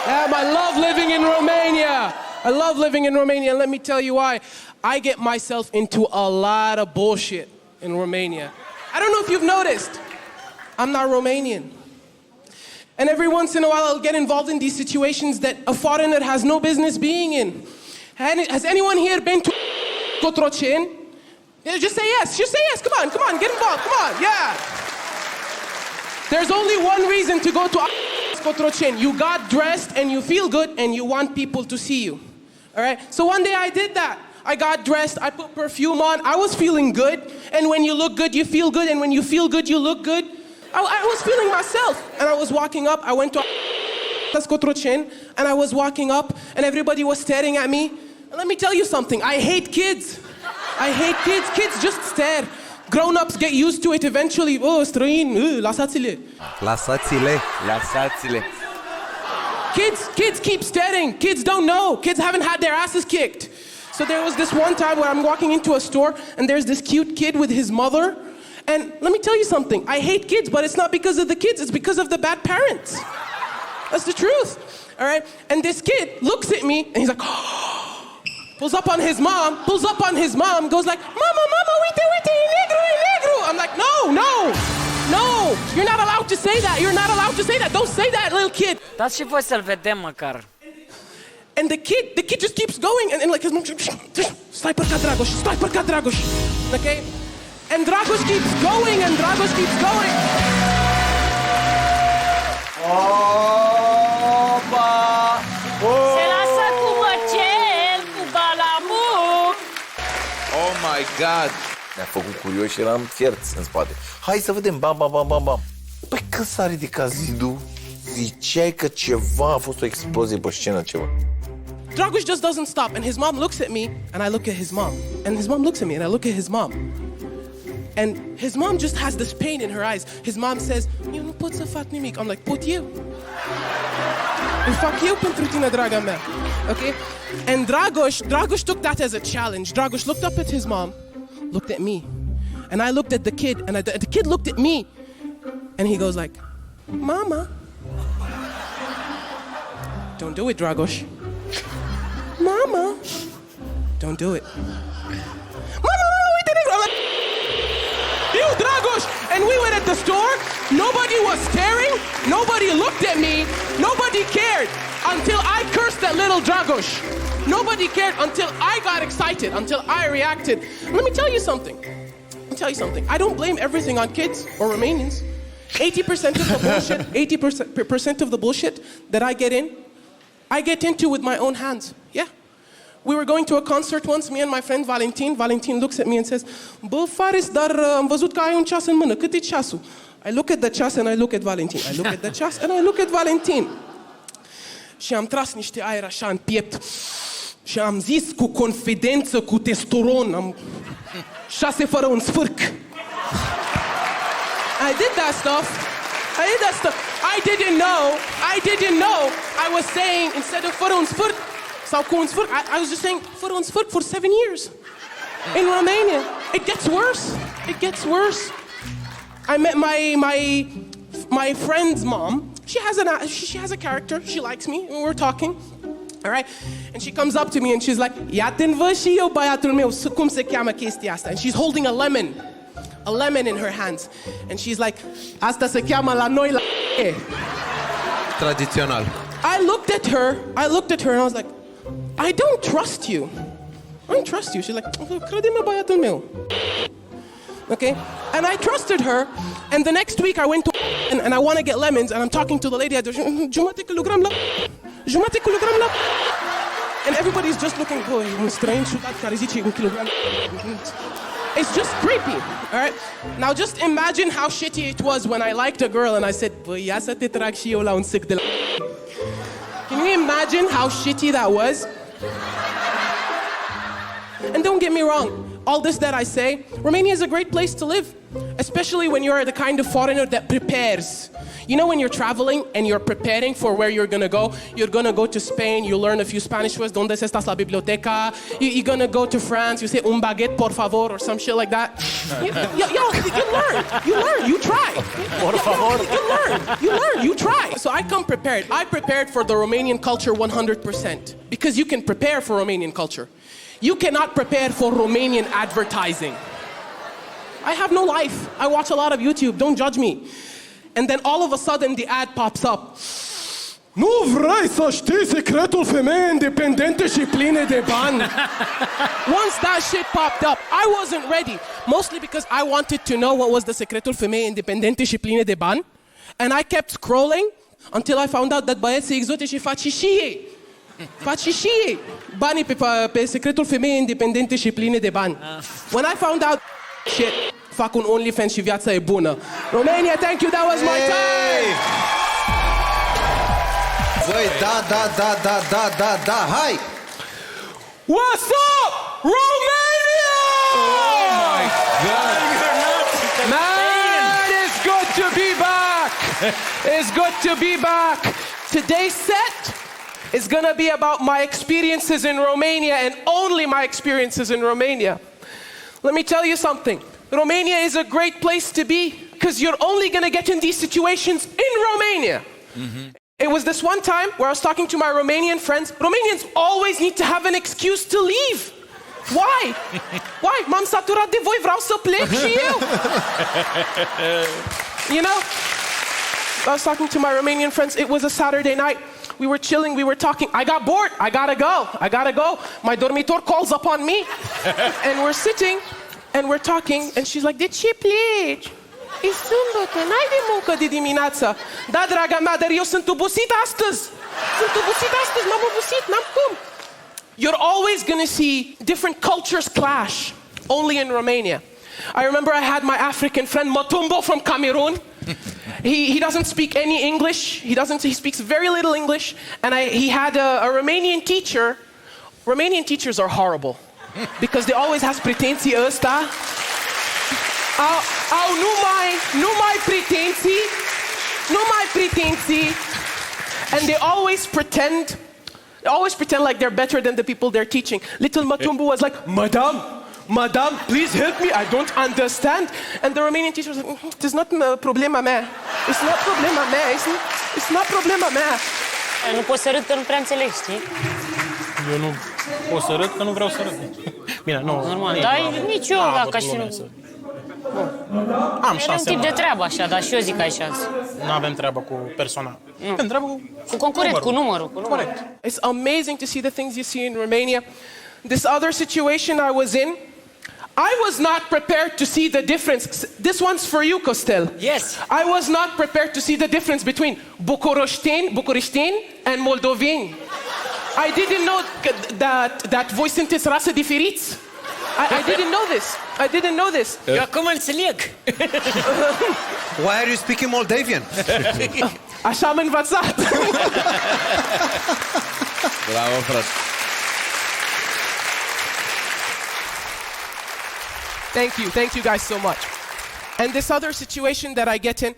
I love living in Romania. I love living in Romania, and let me tell you why. I get myself into a lot of bullshit in Romania. I don't know if you've noticed. I'm not Romanian. And every once in a while I'll get involved in these situations that a foreigner has no business being in. Has anyone here been to Cotroceni? Yeah, just say yes, come on, get involved, come on, yeah. There's only one reason to go to Cotroceni. You got dressed and you feel good and you want people to see you, all right? So one day I did that. I got dressed, I put perfume on, I was feeling good, and when you look good, you feel good, and when you feel good, you look good. I was feeling myself, and I was walking up, I went to Cotroceni, and I was walking up, and everybody was staring at me. And let me tell you something, I hate kids. I hate kids. Kids just stare. Grown-ups get used to it eventually. Oh, străin, lăsați-le. Lăsați-le. Kids keep staring. Kids don't know. Kids haven't had their asses kicked. So there was this one time where I'm walking into a store, and there's this cute kid with his mother. And let me tell you something, I hate kids, but it's not because of the kids, it's because of the bad parents. That's the truth, all right? And this kid looks at me, and he's like, oh, pulls up on his mom, goes like, Mama, uite, e negru. I'm like, no, you're not allowed to say that, don't say that, little kid. Dați și voi să-l vedem măcar. And the kid just keeps going, and like his mom, stai părcat Dragoș, okay? And Dragoș keeps going, Opa! Se lasă cu măcel, cu balamuc. Oh my God! Ne-a făcut curios și eram fierți în spate. Hai să vedem, bam. Păi când s-a ridicat zidul, ziceai că ceva a fost o explozie pe scenă, ceva. Dragoș just doesn't stop, and his mom looks at me, and I look at his mom. And his mom looks at me, and I look at his mom. And his mom just has this pain in her eyes. His mom says, eu nu pot să fac nimic. I'm like, pot eu? Îl fac eu pentru tine, draga mea. Okay? And Dragoș took that as a challenge. Dragoș looked up at his mom, looked at me, and I looked at the kid, and the kid looked at me, and he goes like, Mama. Don't do it, Dragoș. Mama. Don't do it. Mama, uite negru. I'm like, you, Dragoș! And we went at the store, nobody was staring, nobody looked at me, nobody cared until I cursed at little Dragoș. Nobody cared until I got excited, until I reacted. Let me tell you something. I don't blame everything on kids or Romanians. 80% of the bullshit, 80% of the bullshit that I get into with my own hands. Yeah. We were going to a concert once, me and my friend Valentin. Valentin looks at me and says, bă, Faris, dar am văzut că ai un ceas în mână. Cât e ceasul? I look at the ceas and I look at Valentin. I look at the ceas and I look at Valentin. Și am tras niște aer așa în piept. Și am zis cu confidență, cu testosteron, 6 fără un sfârc. I did that stuff. I didn't know. I was saying, instead of fără un sfârc, sau cu un sfârc, I was just saying, fără un sfârc for 7 years. In Romania. It gets worse. I met my friend's mom. She has a character. She likes me, and we're talking. All right? And she comes up to me and she's like, ia-te-n văd și eu, băiatul meu, cum se cheamă chestia asta? And she's holding a lemon in her hands. And she's like, asta se cheamă la noi la tradițional. I looked at her and I was like, I don't trust you. She's like, crede-mă, băiatul meu. Okay? And I trusted her, and the next week I went to and I want to get lemons, and I'm talking to the lady at the jumătate kilogram la. And everybody's just looking, boy, un străin ciudat care zice un kilogram. It's just creepy, all right? Now just imagine how shitty it was when I liked a girl and I said, băi, ia să te trag și eu la un sec de la. Can you imagine how shitty that was? And don't get me wrong, all this that I say, Romania is a great place to live, especially when you're the kind of foreigner that prepares. You know when you're traveling and you're preparing for where you're gonna go to Spain, you learn a few Spanish words, donde se estás la biblioteca, you're gonna go to France, you say un baguette por favor or some shit like that. You learn, you try. Por favor. You learn, you try. So I come prepared. I prepared for the Romanian culture 100% because you can prepare for Romanian culture. You cannot prepare for Romanian advertising. I have no life. I watch a lot of YouTube, don't judge me. And then all of a sudden the ad pops up. Nu vrei să știi secretul femeii independente și pline de bani? Once that shit popped up, I wasn't ready. Mostly because I wanted to know what was the secretul femeii independente și pline de bani. And I kept scrolling until I found out that băieții exotici fac și ei. Fac și ei banii pe secretul femeii independente și pline de bani. When I found out shit, fac un OnlyFans și viața e bună. Romania, thank you, that was my time! Băi, da, hai! What's up, Romania? Oh my God! Man, it's good to be back! It's good to be back! Today's set is gonna be about my experiences in Romania and only my experiences in Romania. Let me tell you something. Romania is a great place to be because you're only gonna get in these situations in Romania. Mm-hmm. It was this one time where I was talking to my Romanian friends. Romanians always need to have an excuse to leave. Why? Why? M-am saturat de voi, vreau să plec și eu. You know? I was talking to my Romanian friends. It was a Saturday night. We were chilling, we were talking. I got bored. I gotta go. My dormitor calls upon me. And we're sitting and we're talking. And she's like, de ce pleci? E sâmbătă, n-ai de muncă de dimineață. Da, draga mea, dar eu sunt obosit astăzi. M-am obosit, n-am cum. You're always gonna see different cultures clash, only in Romania. I remember I had my African friend, Matumbo from Cameroon. He doesn't speak any English. He speaks very little English. And he had a Romanian teacher. Romanian teachers are horrible because they always have pretenții ăsta. Au numai pretenții. And they always pretend like they're better than the people they're teaching. Little Matumbo was like, Madam, please help me, I don't understand. And the Romanian teacher was like, it's not problema mea. It's not problema mea. Nu pot să râd că nu prea înțeleg, știi? Eu nu pot să râd că nu vreau să râd. Bine, nu. Normal, dar nici eu, dacă și nu... Am e un tip de treabă așa, dar și eu zic așa. Nu avem treabă cu personal. Avem treabă cu concurent, cu numărul. Corect. It's amazing to see the things you see in Romania. This other situation I was in, I was not prepared to see the difference. This one's for you, Costel. Yes. I was not prepared to see the difference between bucureșteni and moldoveni. I didn't know that voi sunteți rasă diferiți. I didn't know this. Eu acum înțeleg. Why are you speaking Moldavian? Așa am învățat. Bravo, frate. Thank you guys so much. And this other situation that I get in,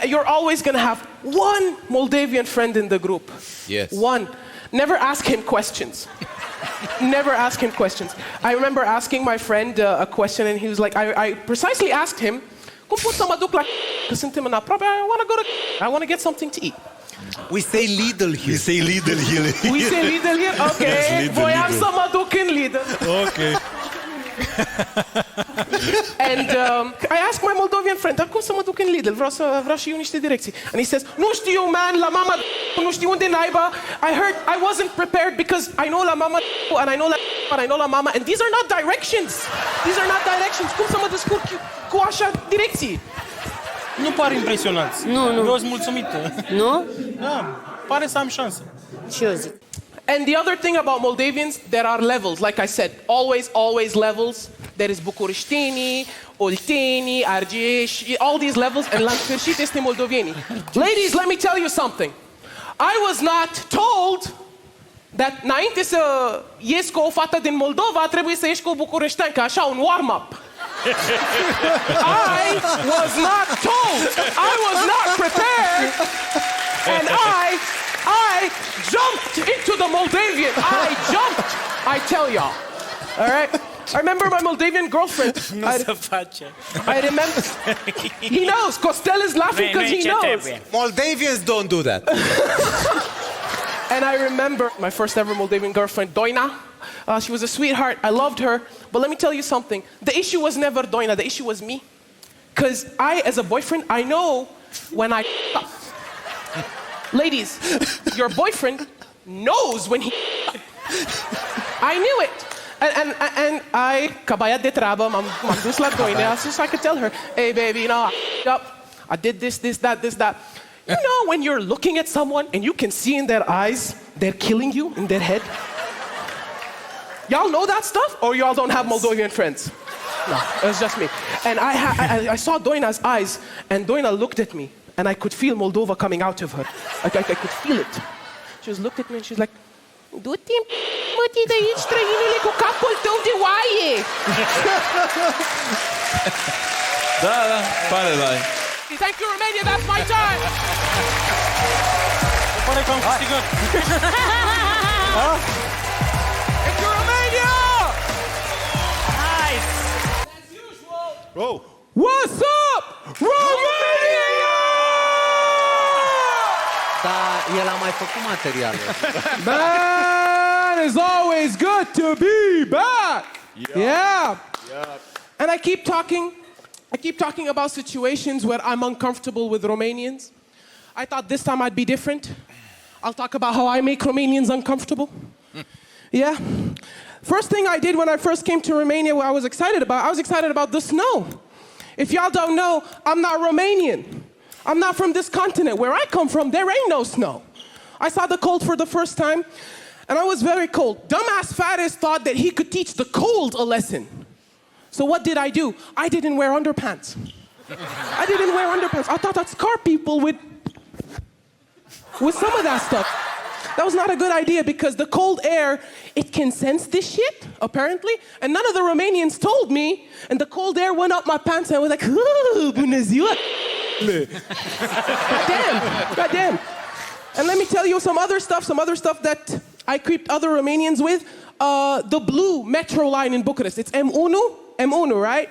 you're always gonna have one Moldavian friend in the group. Yes. One. Never ask him questions. Never ask him questions. I remember asking my friend a question and he was like, I precisely asked him, cum pot să mă duc la că suntem în aproape, I want to get something to eat. We say Lidl here. We say Lidl here? Okay. Voiam să mă duc în Lidl. Okay. And I asked my Moldovan friend, dar cum să mă duc în Lidl? Vreau și eu niște direcții. And he says, nu știu, man, la mama, nu știu unde naiba. I wasn't prepared because I know la mama and I know la mama. And these are not directions. Cum să mă descurc cu așa direcții? Nu par impresionanți. Nu. Eu sunt mulțumită. Nu? Da, pare să am șansă. Și eu zic. And the other thing about Moldavians, there are levels, like I said, always levels. There is Bucureșteni, Olteni, Argeși, all these levels, and la sfârșit este moldovenii. Ladies, let me tell you something. I was not told that înainte să ies cu o fată din Moldova, trebuie să ieși cu o bucureșteancă, așa, un warm-up. I was not told. I was not prepared. And I jumped into the Moldavian. I jumped. I tell y'all. All right? I remember my Moldavian girlfriend. Nu se face. I remember. He knows. Costel is laughing because he knows. Moldavians don't do that. And I remember my first ever Moldavian girlfriend, Doina. She was a sweetheart. I loved her. But let me tell you something. The issue was never Doina. The issue was me. Because I, as a boyfriend, I know when I up. Ladies, your boyfriend knows when he I knew it. And I, ca băiat de treabă, m-am dus la Doina so I could tell her, hey baby, you know, I did this, that. You know when you're looking at someone and you can see in their eyes they're killing you in their head? Y'all know that stuff? Or y'all don't have Moldovan friends? No, it was just me. And I saw Doina's eyes, and Doina looked at me, and I could feel Moldova coming out of her. I could feel it. She just looked at me and she's like, du-te, mă-ti de aici, străinule, cu capul tău de oaie! Da, pare la Thank you, Romania, that's my time! Se pare că am câștigat. Thank you, Romania! Nice! As usual, Oh. what's up, Romania? Dar el a mai făcut materiale. Man, it's always good to be back. Yeah. And I keep talking about situations where I'm uncomfortable with Romanians. I thought this time I'd be different. I'll talk about how I make Romanians uncomfortable. Yeah. First thing I did when I first came to Romania, what I was excited about the snow. If y'all don't know, I'm not Romanian. I'm not from this continent. Where I come from, there ain't no snow. I saw the cold for the first time, and I was very cold. Dumbass Faris thought that he could teach the cold a lesson. So what did I do? I didn't wear underpants. I thought I'd scar people with some of that stuff. That was not a good idea because the cold air, it can sense this shit, apparently. And none of the Romanians told me. And the cold air went up my pants and I was like, ooh, bună ziua. God damn. And let me tell you some other stuff that I creeped other Romanians with. The blue metro line in Bucharest. It's M1, right?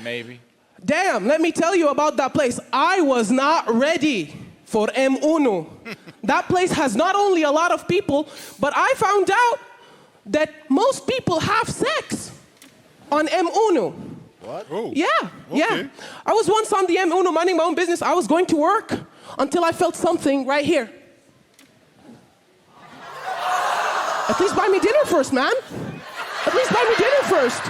Maybe. Damn, let me tell you about that place. I was not ready for M1. That place has not only a lot of people, but I found out that most people have sex on M1. What? Oh. Yeah. I was once on the M1 minding my own business. I was going to work until I felt something right here. At least buy me dinner first, man. At least buy me dinner first.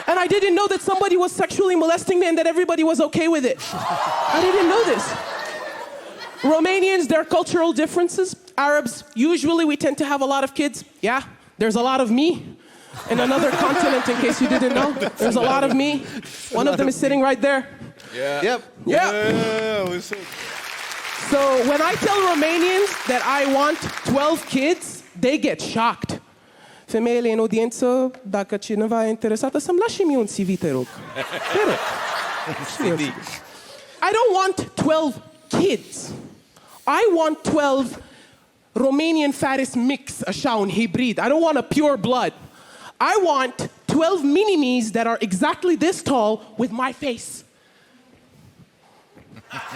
And I didn't know that somebody was sexually molesting me and that everybody was okay with it. I didn't know this. Romanians, their cultural differences. Arabs, usually we tend to have a lot of kids. Yeah, there's a lot of me in another continent, in case you didn't know. There's a lot of me. One of them is sitting right there. Yeah. Yep. Yeah, we said. So when I tell Romanians that I want 12 kids, they get shocked. Femeile în audiență, dacă cineva e interesată, să-mi lași și mie un CV, te rog. Te rog. I don't want 12 kids. I want 12 Romanian Faris mix, așa, un hybrid. I don't want a pure blood. I want 12 mini-me's that are exactly this tall with my face.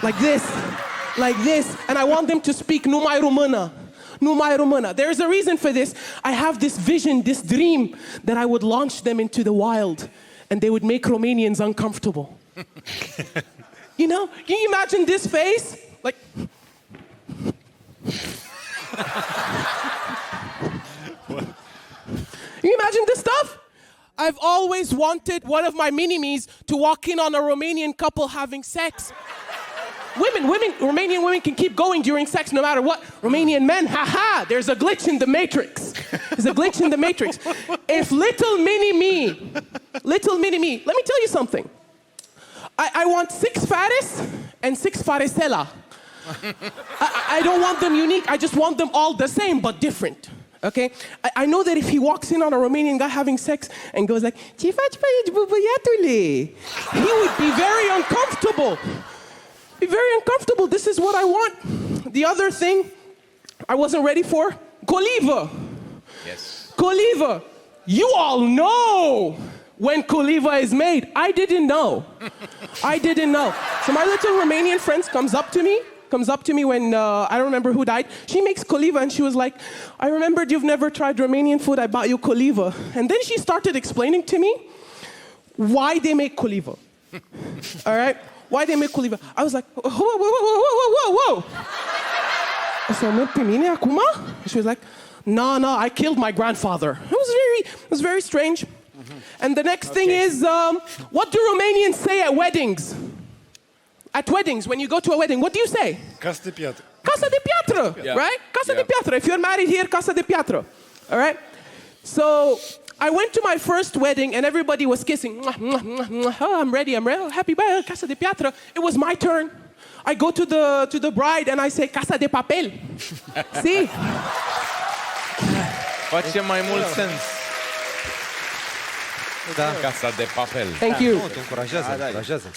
Like this. And I want them to speak numai română. Numai română. There's a reason for this. I have this vision, this dream, that I would launch them into the wild and they would make Romanians uncomfortable. You know, can you imagine this face? Like... Can you imagine this stuff? I've always wanted one of my mini-me's to walk in on a Romanian couple having sex. Romanian women can keep going during sex no matter what. Romanian men, haha, there's a glitch in the matrix. If little mini-me, let me tell you something. I want 6 Faris and 6 Farisela. I don't want them unique, I just want them all the same but different. Okay? I know that if he walks in on a Romanian guy having sex and goes like, ce faci pe aici, bă, băiatule? He would be very uncomfortable. Be very uncomfortable. This is what I want. The other thing I wasn't ready for, coliva. Yes. Coliva. You all know when coliva is made. I didn't know. I didn't know. So my little Romanian friend comes up to me when, I don't remember who died. She makes coliva and she was like, I remembered you've never tried Romanian food, I bought you coliva. And then she started explaining to me why they make coliva. All right? Why they make coliva. I was like, whoa. So mă pe mine acum? She was like, no, I killed my grandfather. It was very strange. And the next thing is, what do Romanians say at weddings? At weddings, when you go to a wedding, what do you say? Casă de piatră. Casa de piatră, right? Casa de piatră. If you're married here, casa de piatră. All right? So I went to my first wedding and everybody was kissing. Oh, I'm ready. Happy birthday, casa de piatră. It was my turn. I go to the bride and I say, casa de papel. See? Face mai mult sens. Da. Casa de papel. Thank you. Nu, te încurajează.